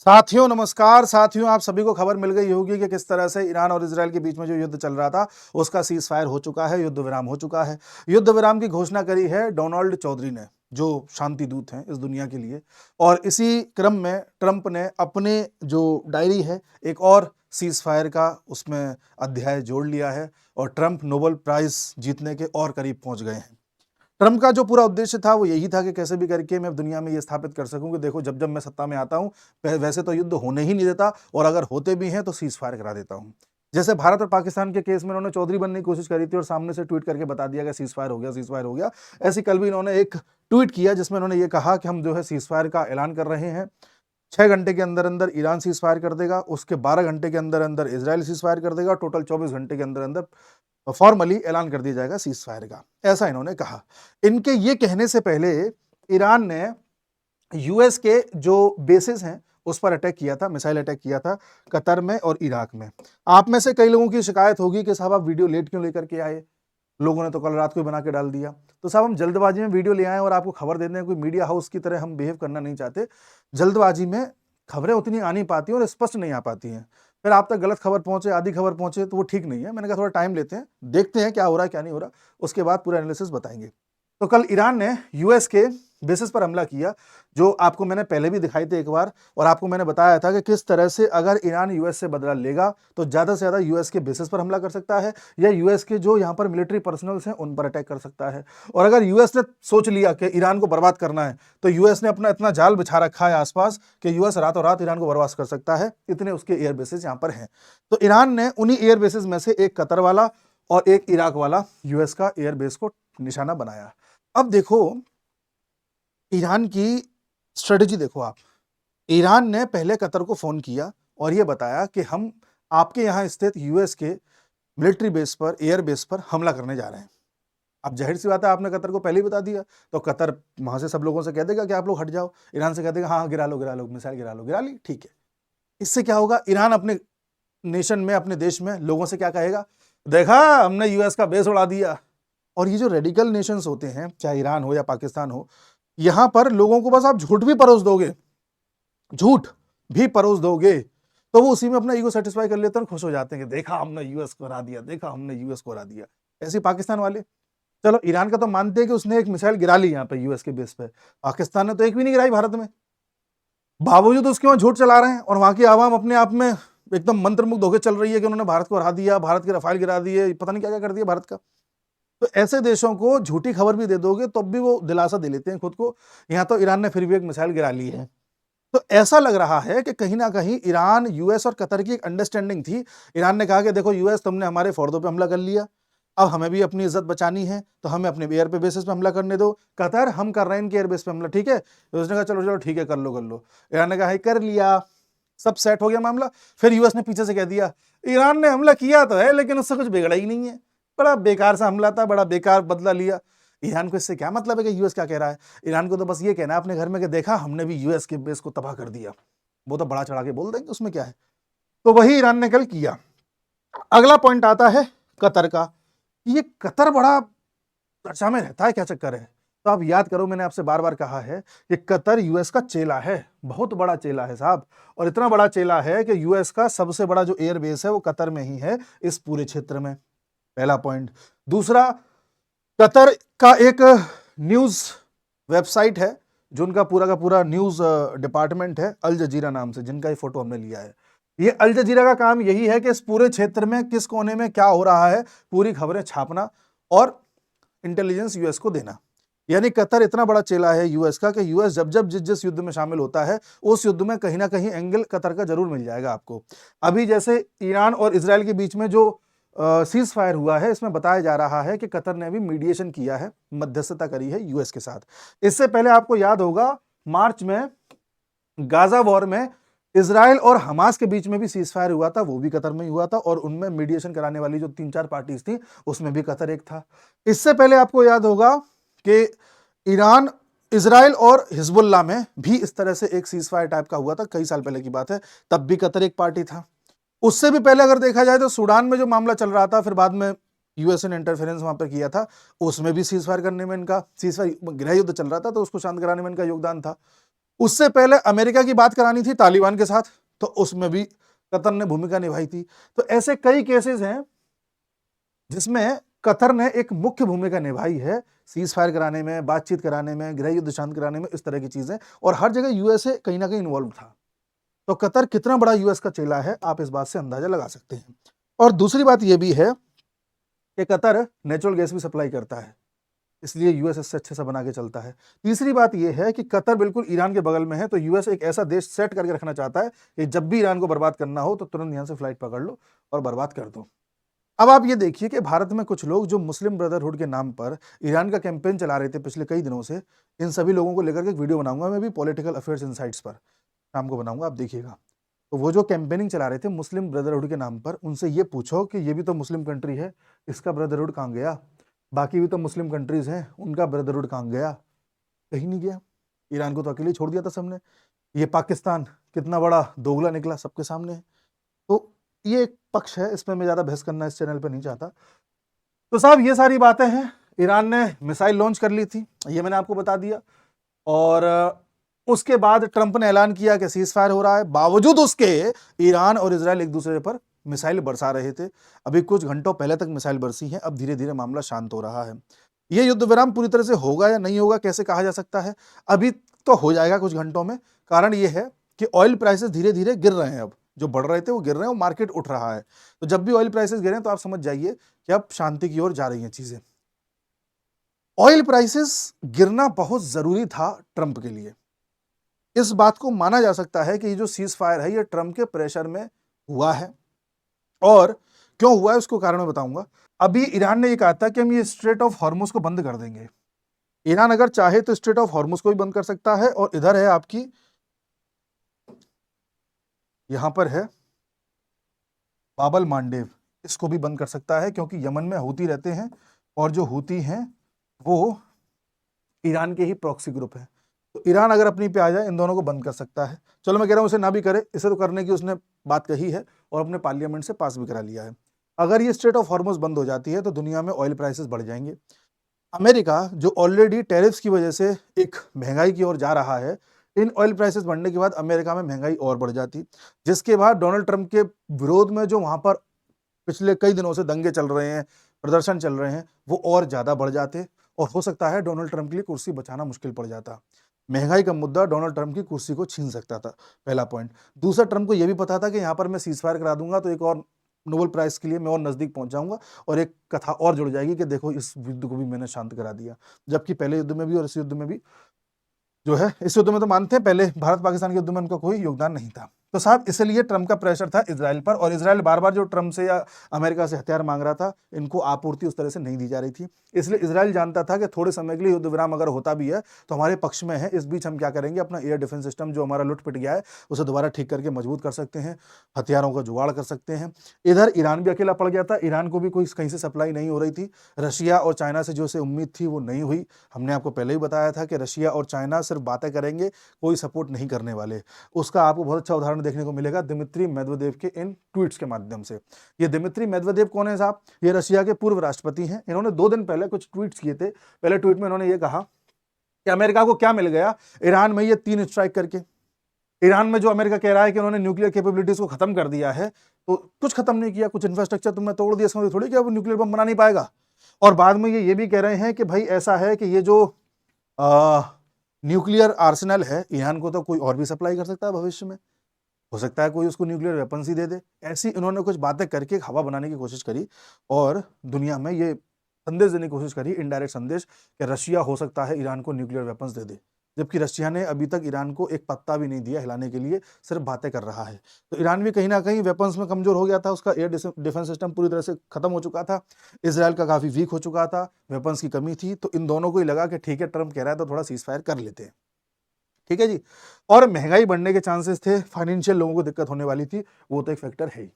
साथियों नमस्कार। साथियों, आप सभी को खबर मिल गई होगी कि किस तरह से ईरान और इजराइल के बीच में जो युद्ध चल रहा था उसका सीज फायर हो चुका है, युद्ध विराम हो चुका है। युद्ध विराम की घोषणा करी है डोनाल्ड चौधरी ने, जो शांति दूत हैं इस दुनिया के लिए। और इसी क्रम में ट्रंप ने अपने जो डायरी है एक और सीज फायर का उसमें अध्याय जोड़ लिया है और ट्रंप नोबेल प्राइज जीतने के और करीब पहुंच गए हैं। ट्रम्प का जो पूरा उद्देश्य था वो यही था कि कैसे भी करके मैं दुनिया में ये स्थापित कर सकूं कि देखो, जब जब मैं सत्ता में आता हूं वैसे तो युद्ध होने ही नहीं देता, और अगर होते भी हैं तो सीज फायर करा देता हूं। जैसे भारत और पाकिस्तान के केस में इन्होंने चौधरी बनने की कोशिश करी थी और सामने से ट्वीट करके बता दिया कि सीज फायर हो गया, सीज फायर हो गया। ऐसे कल भी इन्होंने एक ट्वीट किया जिसमें इन्होंने ये कहा कि हम जो है सीज फायर का ऐलान कर रहे हैं। 6 घंटे के अंदर अंदर ईरान सीज फायर कर देगा, उसके 12 घंटे के अंदर अंदर इसराइल सीज फायर कर देगा, टोटल 24 घंटे के अंदर अंदर फॉर्मली ऐलान कर दिया जाएगा सीज फायर का, ऐसा इन्होंने कहा। इनके ये कहने से पहले ईरान ने यूएस के जो बेसिस हैं उस पर अटैक किया था, मिसाइल अटैक किया था कतर में और इराक में। आप में से कई लोगों की शिकायत होगी कि साहब आप वीडियो लेट क्यों लेकर के आए, लोगों ने तो कल रात को ही बना के डाल दिया। तो साहब हम जल्दबाजी में वीडियो ले आए और आपको खबर दे दें, कोई मीडिया हाउस की तरह हम बिहेव करना नहीं चाहते। जल्दबाजी में खबरें उतनी आ नहीं पाती और स्पष्ट नहीं आ पाती हैं, फिर आप तक गलत खबर पहुंचे, आधी खबर पहुंचे, तो वो ठीक नहीं है। मैंने कहा थोड़ा टाइम लेते हैं, देखते हैं क्या हो रहा है क्या नहीं हो रहा, उसके बाद पूरा एनालिसिस बताएंगे। तो कल ईरान ने यूएस के बेसिस पर हमला किया, जो आपको मैंने पहले भी दिखाई थे एक बार, और आपको मैंने बताया था कि किस तरह से अगर ईरान यूएस से बदला लेगा तो ज्यादा से ज्यादा यूएस के बेसिस पर हमला कर सकता है, या यूएस के जो यहां पर मिलिट्री पर्सनल्स हैं उन पर अटैक कर सकता है। और अगर यूएस ने सोच लिया कि ईरान को बर्बाद करना है तो यूएस ने अपना इतना जाल बिछा रखा है आसपास कि यूएस रातों रात ईरान को बर्बाद कर सकता है, इतने उसके एयर बेसिस यहां पर हैं। तो ईरान ने उन्हीं एयर बेसिस में से एक कतर वाला और एक इराक वाला यूएस का एयर बेस को निशाना बनाया। अब देखो ईरान की स्ट्रेटजी, देखो आप, ईरान ने पहले कतर को फोन किया और यह बताया कि हम आपके यहां स्थित यूएस के मिलिट्री बेस पर, एयर बेस पर हमला करने जा रहे हैं। अब जाहिर सी बात है, आपने कतर को पहले ही बता दिया तो कतर वहां से सब लोगों से कह देगा कि आप लोग हट जाओ, ईरान से कह देगा हाँ गिरा लो मिसाइल गिरा लो, गिरा ली, ठीक है। इससे क्या होगा, ईरान अपने नेशन में, अपने देश में लोगों से क्या कहेगा, देखा हमने यूएस का बेस उड़ा दिया। और ये जो रेडिकल नेशंस होते हैं, चाहे ईरान हो या पाकिस्तान हो, यहां पर लोगों को बस आप झूठ भी परोस दोगे, झूठ भी परोस दोगे, तो वो उसी में अपना ईगो सेटिस्फाई कर लेते हैं और खुश हो जाते हैं कि देखा हमने यूएस को हरा दिया, देखा हमने यूएस को हरा दिया। ऐसे पाकिस्तान वाले, चलो ईरान का तो मानते हैं कि उसने एक मिसाइल गिरा ली यहाँ पे यूएस के बेस पे, पाकिस्तान ने तो एक भी नहीं गिराई भारत में, बावजूद उसके वहां झूठ चला रहे हैं। और वहां की आवाम अपने आप में एकदम मंत्रमुग्ध होकर चल रही है कि उन्होंने भारत को हरा दिया, भारत के रफाल गिरा दिए, पता नहीं क्या क्या कर दिया भारत का। तो ऐसे देशों को झूठी खबर भी दे दोगे तो भी वो दिलासा दे लेते हैं खुद को। यहां तो ईरान ने फिर भी एक मिसाइल गिरा ली है। तो ऐसा लग रहा है कि कहीं ना कहीं ईरान, यूएस और कतर की एक अंडरस्टैंडिंग थी। ईरान ने कहा कि देखो यूएस, तुमने हमारे फौर्दों पे हमला कर लिया, अब हमें भी अपनी इज्जत बचानी है तो हमें अपने एयर पे बेसिस पे हमला करने दो। कतर, हम कर रहे हैं इनके एयर बेस पे हमला, ठीक है। तो उसने कहा चलो चलो ठीक है, कर लो कर लो। ईरान ने कहा है, कर लिया, सब सेट हो गया मामला। फिर यूएस ने पीछे से कह दिया ईरान ने हमला किया तो है लेकिन उससे कुछ बिगड़ा ही नहीं है, बड़ा बेकार सा हमला था, बड़ा बेकार बदला लिया। ईरान को इससे क्या मतलब है कि यूएस क्या कह रहा है, ईरान को तो बस ये कहना है अपने घर में कि देखा हमने भी यूएस के बेस को तबाह कर दिया। वो तो बड़ा चढ़ा के बोल देंगे, उसमें क्या है। तो वही ईरान ने कल किया। अगला पॉइंट आता है कतर का। ये कतर बड़ा चर्चा में रहता है, क्या चक्कर है। तो आप याद करो, मैंने आपसे बार बार कहा है कि कतर यूएस का चेला है, बहुत बड़ा चेला है साहब। और इतना बड़ा चेला है कि यूएस का सबसे बड़ा जो एयर बेस है वो कतर में ही है, इस पूरे क्षेत्र में। पहला पॉइंट। दूसरा, कतर का एक न्यूज वेबसाइट है जो उनका पूरा का पूरा न्यूज डिपार्टमेंट है, अल जजीरा नाम से, जिनका ये फोटो हमने लिया है। ये अल जजीरा का काम यही है कि इस पूरे क्षेत्र में किस कोने में क्या हो रहा है पूरी खबरें छापना और इंटेलिजेंस यूएस को देना। यानी कतर इतना बड़ा चेला है यूएस का कि यूएस जब जब जिस जिस युद्ध में शामिल होता है उस युद्ध में कहीं ना कहीं एंगल कतर का जरूर मिल जाएगा आपको। अभी जैसे ईरान और इजराइल के बीच में जो सीज फायर हुआ है, इसमें बताया जा रहा है कि कतर ने भी मीडिएशन किया है, मध्यस्थता करी है यूएस के साथ। इससे पहले आपको याद होगा मार्च में गाजा वॉर में इजराइल और हमास के बीच में भी सीज फायर हुआ था, वो भी कतर में ही हुआ था, और उनमें मीडिएशन कराने वाली जो 3-4 पार्टीज थी उसमें भी कतर एक था। इससे पहले आपको याद होगा कि ईरान, इजराइल और हिजबुल्लाह में भी इस तरह से एक सीज फायर टाइप का हुआ था, कई साल पहले की बात है, तब भी कतर एक पार्टी था। उससे भी पहले अगर देखा जाए तो सूडान में जो मामला चल रहा था, फिर बाद में यूएस ने इंटरफेरेंस वहां पर किया था, उसमें भी सीज फायर करने में इनका, सीज फायर गृह युद्ध चल रहा था तो उसको शांत कराने में इनका योगदान था। उससे पहले अमेरिका की बात करानी थी तालिबान के साथ, तो उसमें भी कतर ने भूमिका निभाई थी। तो ऐसे कई केसेस हैं जिसमें कतर ने एक मुख्य भूमिका निभाई है सीज फायर कराने में, बातचीत कराने में, गृह युद्ध शांत कराने में, इस तरह की चीजें। और हर जगह यूएसए कहीं ना कहीं इन्वॉल्व था। तो कतर कितना बड़ा यूएस का चेला है, आप इस बात से अंदाजा लगा सकते हैं। और दूसरी बात यह भी है कि कतर नेचुरल गैस भी सप्लाई करता है, इसलिए यूएस इससे अच्छे से बना के चलता है। तीसरी बात यह है कि कतर बिल्कुल ईरान के बगल में है, तो यूएस एक ऐसा देश सेट करके रखना चाहता है कि जब भी ईरान को बर्बाद करना हो तो तुरंत यहां से फ्लाइट पकड़ लो और बर्बाद कर दो। अब आप ये देखिए कि भारत में कुछ लोग जो मुस्लिम ब्रदरहुड के नाम पर ईरान का कैंपेन चला रहे थे पिछले कई दिनों से, इन सभी लोगों को लेकर के एक वीडियो बनाऊंगा मैं भी पॉलिटिकल अफेयर्स इनसाइट्स पर, शाम को बनाऊंगा, आप देखिएगा। तो वो जो कैंपेनिंग चला रहे थे मुस्लिम ब्रदरहुड के नाम पर, उनसे ये पूछो कि ये भी तो मुस्लिम कंट्री है, इसका ब्रदरहुड कहाँ गया? बाकी भी तो मुस्लिम कंट्रीज हैं, उनका ब्रदरहुड कहाँ गया? कहीं नहीं गया। ईरान को तो अकेले ही छोड़ दिया था सबने। ये पाकिस्तान कितना बड़ा दोगला निकला सबके सामने है। तो ये एक पक्ष है, इसमें मैं ज्यादा बहस करना इस चैनल पर नहीं चाहता। तो साहब ये सारी बातें हैं। ईरान ने मिसाइल लॉन्च कर ली थी, ये मैंने आपको बता दिया। और उसके बाद ट्रंप ने ऐलान किया कि सीज फायर हो रहा है। बावजूद उसके ईरान और इजराइल एक दूसरे पर मिसाइल बरसा रहे थे। अभी कुछ घंटों पहले तक मिसाइल बरसी है, अब धीरे धीरे मामला शांत हो रहा है। ये युद्ध विराम पूरी तरह से होगा या नहीं होगा, कैसे कहा जा सकता है? अभी तो हो जाएगा कुछ घंटों में। कारण ये है कि ऑयल प्राइसेस धीरे धीरे गिर रहे हैं, अब जो बढ़ रहे थे वो गिर रहे हैं और मार्केट उठ रहा है। तो जब भी ऑयल प्राइसेस गिरे तो आप समझ जाइए कि अब शांति की ओर जा रही हैं चीजें। ऑयल प्राइसेस गिरना बहुत जरूरी था ट्रंप के लिए। इस बात को माना जा सकता है कि ये जो सीज फायर है ये ट्रंप के प्रेशर में हुआ है। और क्यों हुआ है उसको कारण मैं बताऊंगा। अभी ईरान ने ये कहा था कि हम ये स्ट्रेट ऑफ हॉर्मुज को बंद कर देंगे। ईरान अगर चाहे तो स्ट्रेट ऑफ हॉर्मुज को भी बंद कर सकता है, और इधर है आपकी, यहां पर है बाबल मांडेव, इसको भी बंद कर सकता है, क्योंकि यमन में हूती रहते हैं और जो हूती हैं वो ईरान के ही प्रॉक्सी ग्रुप है। तो ईरान अगर अपनी पे आ जाए इन दोनों को बंद कर सकता है। चलो मैं कह रहा हूं उसे ना भी करे, इसे तो करने की उसने बात कही है और अपने पार्लियामेंट से पास भी करा लिया है। अगर ये स्ट्रेट ऑफ हॉर्मुज बंद हो जाती है तो दुनिया में ऑयल प्राइसेस बढ़ जाएंगे। अमेरिका जो ऑलरेडी टैरिफ्स की वजह से एक महंगाई की ओर जा रहा है, इन ऑयल प्राइसेस बढ़ने के बाद अमेरिका में महंगाई और बढ़ जाती, जिसके बाद डोनाल्ड ट्रंप के विरोध में जो वहां पर पिछले कई दिनों से दंगे चल रहे हैं, प्रदर्शन चल रहे हैं, वो और ज्यादा बढ़ जाते और हो सकता है डोनाल्ड ट्रंप के लिए कुर्सी बचाना मुश्किल पड़ जाता। महंगाई का मुद्दा डोनाल्ड ट्रंप की कुर्सी को छीन सकता था, पहला पॉइंट। दूसरा, ट्रंप को यह भी पता था कि यहां पर मैं सीज फायर करा दूंगा तो एक और नोबेल प्राइज के लिए मैं और नजदीक पहुंच जाऊंगा और एक कथा और जुड़ जाएगी कि देखो इस युद्ध को भी मैंने शांत करा दिया। जबकि पहले युद्ध में भी और इस युद्ध में भी जो है, इस युद्ध में तो मानते हैं पहले भारत पाकिस्तान के युद्ध में उनका कोई योगदान नहीं था। तो साहब इसलिए ट्रंप का प्रेशर था इजराइल पर, और इजराइल बार बार जो ट्रंप से या अमेरिका से हथियार मांग रहा था, इनको आपूर्ति उस तरह से नहीं दी जा रही थी। इसलिए इजराइल जानता था कि थोड़े समय के लिए युद्ध विराम अगर होता भी है तो हमारे पक्ष में है। इस बीच हम क्या करेंगे, अपना एयर डिफेंस सिस्टम जो हमारा लुट पिट गया है उसे दोबारा ठीक करके मजबूत कर सकते हैं, हथियारों का जुगाड़ कर सकते हैं। इधर ईरान भी अकेला पड़ गया था, ईरान को भी कोई कहीं से सप्लाई नहीं हो रही थी। रशिया और चाइना से जो उसे उम्मीद थी वो नहीं हुई। हमने आपको पहले ही बताया था कि रशिया और चाइना सिर्फ बातें करेंगे, कोई सपोर्ट नहीं करने वाले। उसका आपको बहुत अच्छा उदाहरण देखने को मिलेगा दिमित्री मेदवेदेव के इन ट्वीट्स के माध्यम से। ये दिमित्री मेदवेदेव कौन है साहब? ये रशिया के पूर्व राष्ट्रपति हैं। इन्होंने 2 दिन पहले कुछ ट्वीट्स किए थे। पहले ट्वीट में इन्होंने ये कहा कि अमेरिका को क्या मिल गया ईरान में ये 3 स्ट्राइक करके। ईरान में जो अमेरिका कह रहा है कि उन्होंने न्यूक्लियर कैपेबिलिटीज को खत्म कर दिया है, तो कुछ खत्म नहीं किया, कुछ इंफ्रास्ट्रक्चर तुमने तोड़ दिया, इसमें थोड़ी कि अब न्यूक्लियर बम बना नहीं पाएगा। और बाद में ये भी कह रहे हैं कि भाई ऐसा है कि ये जो न्यूक्लियर आर्सेनल है, ईरान को तो कोई और भी सप्लाई कर सकता है भविष्य में, हो सकता है कोई उसको न्यूक्लियर वेपन्स ही दे दे। ऐसी इन्होंने कुछ बातें करके हवा बनाने की कोशिश करी और दुनिया में ये संदेश देने की कोशिश करी, इनडायरेक्ट संदेश, कि रशिया हो सकता है ईरान को न्यूक्लियर वेपन्स दे दे। जबकि रशिया ने अभी तक ईरान को एक पत्ता भी नहीं दिया हिलाने के लिए, सिर्फ बातें कर रहा है। तो ईरान भी कहीं ना कहीं वेपन्स में कमजोर हो गया था, उसका एयर डिफेंस सिस्टम पूरी तरह से खत्म हो चुका था, इसराइल का काफी वीक हो चुका था, वेपन्स की कमी थी। तो इन दोनों को ही लगा कि ठीक है ट्रंप कह रहा है तो थोड़ा सीज फायर कर लेते हैं। ठीक है जी। और महंगाई बढ़ने के चांसेस थे, फाइनेंशियल लोगों को दिक्कत होने वाली थी, वो तो एक फैक्टर है ही।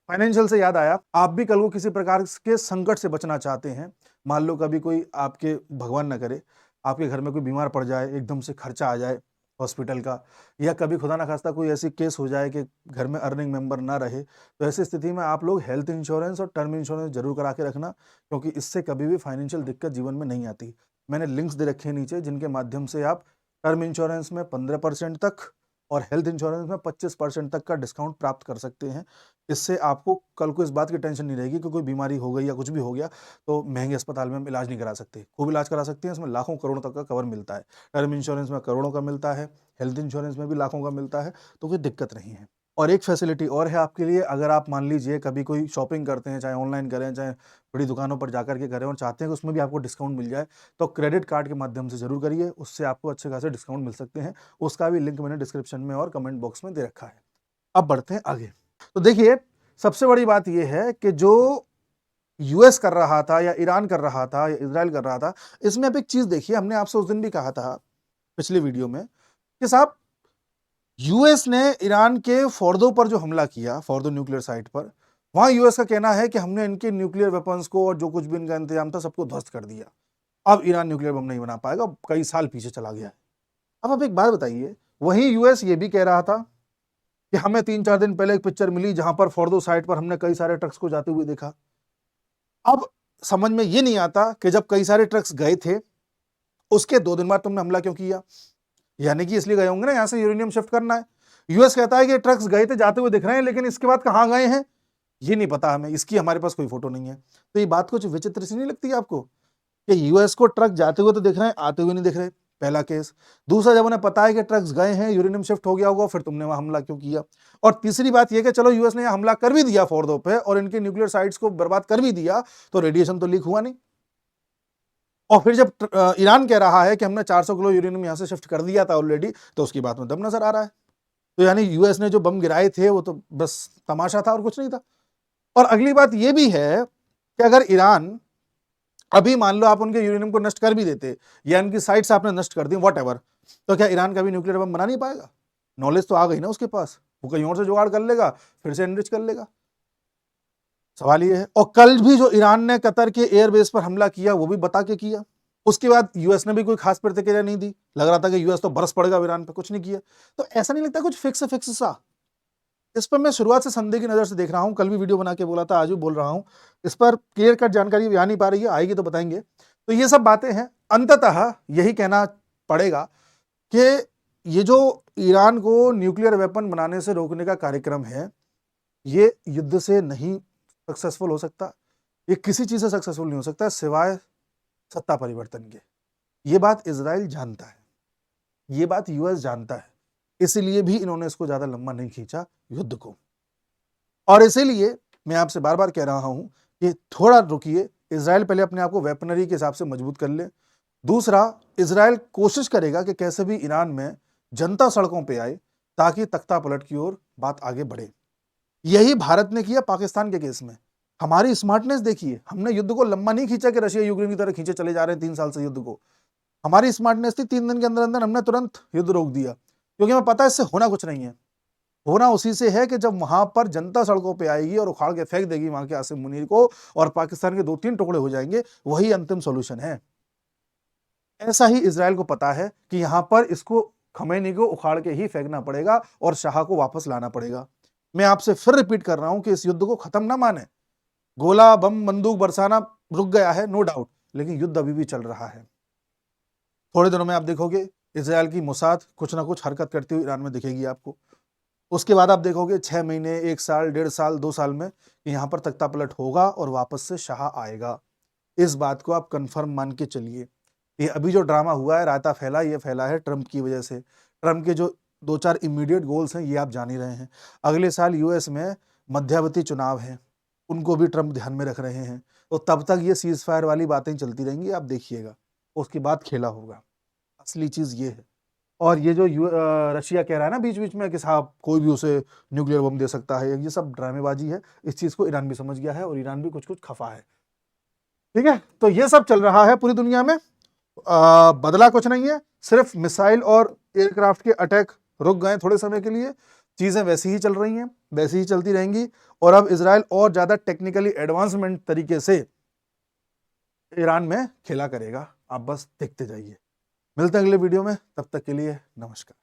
फाइनेंशियल से याद आया, आप भी कल को किसी प्रकार के संकट से बचना चाहते हैं। मान लो कभी कोई आपके, भगवान ना करे, आपके घर में कोई बीमार पड़ जाए, एकदम से खर्चा आ जाए हॉस्पिटल का, या कभी खुदा ना खास्ता कोई ऐसी केस हो जाए कि घर में अर्निंग मेंबर ना रहे, तो ऐसी स्थिति में आप लोग हेल्थ इंश्योरेंस और टर्म इंश्योरेंस जरूर करा के रखना, क्योंकि इससे कभी भी फाइनेंशियल दिक्कत जीवन में नहीं आती। मैंने लिंक्स दे रखे हैं नीचे जिनके माध्यम से आप टर्म इंश्योरेंस में 15% तक और हेल्थ इंश्योरेंस में 25% तक का डिस्काउंट प्राप्त कर सकते हैं। इससे आपको कल को इस बात की टेंशन नहीं रहेगी कि कोई बीमारी हो गई या कुछ भी हो गया तो महंगे अस्पताल में हम इलाज नहीं करा सकते। खूब इलाज करा सकते हैं, इसमें लाखों करोड़ों तक का कवर मिलता है। टर्म इंश्योरेंस में करोड़ों का मिलता है, हेल्थ इंश्योरेंस में भी लाखों का मिलता है, तो कोई दिक्कत नहीं है। और एक फैसिलिटी और है आपके लिए, अगर आप मान लीजिए कभी कोई शॉपिंग करते हैं, चाहे ऑनलाइन करें, चाहे बड़ी दुकानों पर जाकर के करें और चाहते हैं कि उसमें भी आपको डिस्काउंट मिल जाए, तो क्रेडिट कार्ड के माध्यम से ज़रूर करिए, उससे आपको अच्छे खासे डिस्काउंट मिल सकते हैं। उसका भी लिंक मैंने डिस्क्रिप्शन में और कमेंट बॉक्स में दे रखा है। अब बढ़ते हैं आगे। तो देखिए, सबसे बड़ी बात यह है कि जो यूएस कर रहा था या ईरान कर रहा था या इजराइल कर रहा था, इसमें आप एक चीज़ देखिए, हमने आपसे उस दिन भी कहा था पिछले वीडियो में कि साहब यूएस ने ईरान के फोर्दो पर जो हमला किया, फोर्दो न्यूक्लियर साइट पर, वहां यूएस का कहना है कि हमने इनके न्यूक्लियर वेपन्स को और जो कुछ भी इनका इंतजाम था सबको ध्वस्त कर दिया। अब ईरान न्यूक्लियर बम नहीं बना पाएगा, कई साल पीछे चला गया है। अब आप एक बात बताइए, वहीं यूएस ये भी कह रहा था कि हमें 3-4 दिन पहले एक पिक्चर मिली जहां पर फोर्दो साइट पर हमने कई सारे ट्रक्स को जाते हुए देखा। अब समझ में ये नहीं आता कि जब कई सारे ट्रक्स गए थे, उसके 2 दिन बाद तुमने हमला क्यों किया? यानी कि इसलिए गए होंगे ना, यहां से यूरेनियम शिफ्ट करना है। यूएस कहता है कि ट्रक्स गए थे, जाते हुए दिख रहे हैं, लेकिन इसके बाद कहां गए हैं ये नहीं पता हमें, इसकी हमारे पास कोई फोटो नहीं है। तो ये बात कुछ विचित्र सी नहीं लगती आपको कि यूएस को ट्रक जाते हुए तो दिख रहे हैं, आते हुए नहीं दिख रहे? पहला केस। दूसरा, जब उन्हें पता है कि ट्रक्स गए हैं, यूरेनियम शिफ्ट हो गया होगा, फिर तुमने वहां हमला क्यों किया? और तीसरी बात यह कि चलो यूएस ने हमला कर भी दिया फोर्दो पे और इनके न्यूक्लियर साइट्स को बर्बाद कर भी दिया, तो रेडिएशन तो लीक हुआ नहीं। और फिर जब ईरान कह रहा है कि हमने 400 किलो यूरेनियम यहां से शिफ्ट कर दिया था ऑलरेडी, तो उसकी बात में दम नजर आ रहा है। तो यानी यूएस ने जो बम गिराए थे वो तो बस तमाशा था और कुछ नहीं था। और अगली बात यह भी है कि अगर ईरान अभी मान लो आप उनके यूरेनियम को नष्ट कर भी देते या उनकी साइट्स आपने नष्ट कर दी, वॉटएवर, तो क्या ईरान का भी न्यूक्लियर बम बना नहीं पाएगा? नॉलेज तो आ गई ना उसके पास, वो कहीं और से जुगाड़ कर लेगा, फिर से एनरिच कर लेगा। सवाल ये है। और कल भी जो ईरान ने कतर के एयरबेस पर हमला किया वो भी बता के किया। उसके बाद यूएस ने भी कोई खास प्रतिक्रिया नहीं दी, लग रहा था कि यूएस तो बरस पड़ेगा ईरान पे, कुछ नहीं किया। तो ऐसा नहीं लगता कुछ फिक्स सा? इस पर मैं शुरुआत से संदेह की नजर से देख रहा हूं, कल भी वीडियो बना के बोला था, आज भी बोल रहा हूं। इस पर क्लियर कट जानकारी आ नहीं पा रही है, आएगी तो बताएंगे। तो ये सब बातें हैं। अंततः यही कहना पड़ेगा कि ये जो ईरान को न्यूक्लियर वेपन बनाने से रोकने का कार्यक्रम है, ये युद्ध से नहीं सक्सेसफुल हो सकता, ये किसी चीज से सक्सेसफुल नहीं हो सकता सिवाय सत्ता परिवर्तन के। ये बात इजराइल जानता है, ये बात यूएस जानता है, इसीलिए भी इन्होंने इसको ज्यादा लंबा नहीं खींचा युद्ध को। और इसीलिए मैं आपसे बार बार कह रहा हूं कि थोड़ा रुकिए, इजराइल पहले अपने आप को वेपनरी के हिसाब से मजबूत कर ले। दूसरा, इजराइल कोशिश करेगा कि कैसे भी ईरान में जनता सड़कों पे आए ताकि तख्ता पलट की ओर बात आगे बढ़े। यही भारत ने किया पाकिस्तान के केस में। हमारी स्मार्टनेस देखिए, हमने युद्ध को लंबा नहीं खींचा कि रशिया यूक्रेन की तरह खींचे चले जा रहे हैं 3 साल से युद्ध को। हमारी स्मार्टनेस थी 3 दिन के अंदर अंदर हमने तुरंत युद्ध रोक दिया, क्योंकि हमें पता है इससे होना कुछ नहीं है। होना उसी से है कि जब वहां पर जनता सड़कों पे आएगी और उखाड़ के फेंक देगी वहां के आसिम मुनीर को और पाकिस्तान के 2-3 टुकड़े हो जाएंगे, वही अंतिम सॉल्यूशन है। ऐसा ही इजराइल को पता है कि यहां पर इसको खमैनी को उखाड़ के ही फेंकना पड़ेगा और शाह को वापस लाना पड़ेगा। मैं आपसे फिर रिपीट कर रहा हूं कि इस युद्ध को खत्म ना माने। गोला बम बंदूक बरसाना रुक गया है, नो डाउट, लेकिन युद्ध अभी भी चल रहा है। थोड़े दिनों में आप देखोगे इजराइल की मोसाद कुछ ना कुछ हरकत करती हुई ईरान में दिखेगी आपको। उसके बाद आप देखोगे 6 महीने, 1 साल, 1.5 साल, 2 साल में यहां पर तख्ता पलट होगा और वापस से शाह आएगा। इस बात को आप कंफर्म मान के चलिए। ये अभी जो ड्रामा हुआ है, रायता फैला, ये फैला है ट्रंप की वजह से। ट्रंप के जो 2-4 इमीडिएट गोल्स हैं ये आप जान ही रहे हैं। अगले साल यूएस में मध्यावधि चुनाव हैं, उनको भी ट्रंप ध्यान में रख रहे हैं। तो तब तक ये सीज फायर वाली बातें चलती रहेंगी, आप देखिएगा। उसके बाद खेला होगा, असली चीज ये है। और ये जो रशिया कह रहा है ना बीच बीच में कि साहब कोई भी उसे न्यूक्लियर बम दे सकता है, ये सब ड्रामेबाजी है। इस चीज को ईरान भी समझ गया है और ईरान भी कुछ कुछ खफा है। ठीक है, तो ये सब चल रहा है पूरी दुनिया में। बदला कुछ नहीं है, सिर्फ मिसाइल और एयरक्राफ्ट के अटैक रुक गए थोड़े समय के लिए। चीजें वैसी ही चल रही हैं, वैसी ही चलती रहेंगी। और अब इजराइल और ज्यादा टेक्निकली एडवांसमेंट तरीके से ईरान में खेला करेगा। आप बस देखते जाइए। मिलते हैं अगले वीडियो में, तब तक के लिए नमस्कार।